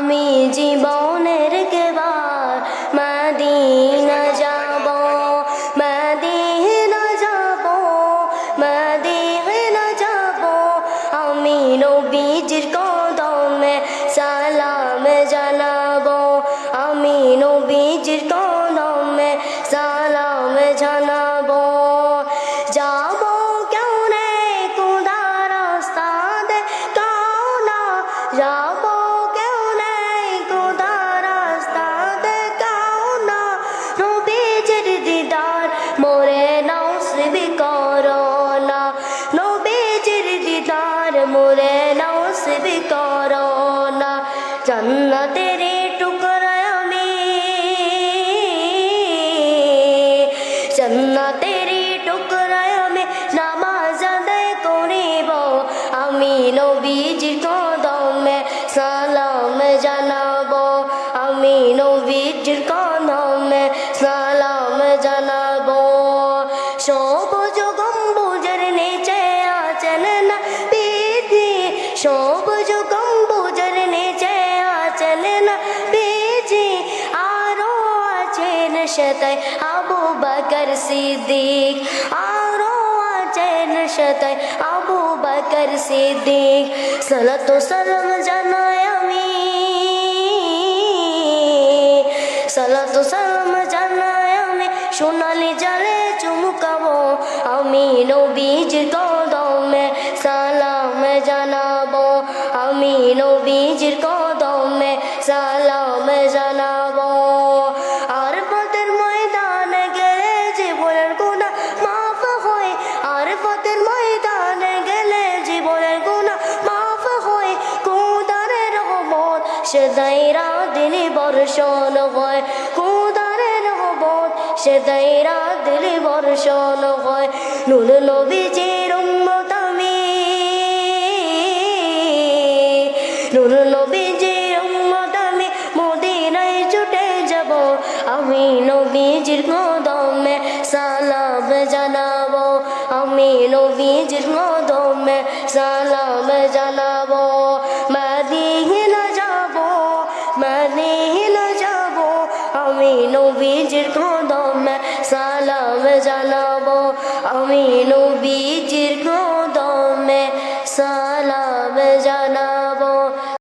আমি জীবনের কেবার মদিনা যাব, মদিনা যাব, মদিনা যাব। আমি নবীজির কদমে সালাম জানাবো, আমি নবীজির কদমে সালাম জানাবো। যাব কেমনে খোদা রাস্তা দেখাও না, যাব কেমনে খোদা রাস্তা দেখাও না। নবীজির দিদার মোরে নসিব করো না, নবীজির দিদার মোরে নসিব করো না। জান্নাতের টুকরা আমি, জান্নাতের টুকরা আমি নামাজ আদায় করিব, আমি নবীজির কদমে সালাম জানাবো, আমি নবীজির কদমে সালাম জানাবো। সবুজ গম্বুজের নিচে আছেন নবীজি, সবুজ গম্বুজের নিচে আছেন নবীজি। আরো আছেন সাথে আবু বকর সিদ্দিক, আরো আছেন সাথে আবু বকর সিদ্দিক। সালাতু সালাম জানাই আমি, সালাতু সালাম জানাই আমি, সোনালি জালে চুমকাবো, আমি নবীজির কদমে সালাম জানাবো, আমি নবীজির কদমে সালাম জানাবো। আর পথের ময়দানে গেলে জীবনের গুনাহ মাফ হয়, আর পথের ময়দানে গেলে জীবনের গুনাহ মাফ হয়। খোদার রহমত সদাই রাত বর্ষণ হয়, খোদার রহমত সদাই রাত বর্ষণ হয়। নূর নবীজির উম্মত আমি, নূর নবীজির উম্মত আমি, মদিনায় ছুটে যাব, আমি নবীজির কদমে সালাম জানাবো, আমি নবীজির কদমে সালাম জানাবো। মদিনা যাব, মদিনা যাব, আমি নবীজির কদমে সালাম জানাবো, আমি নবীজির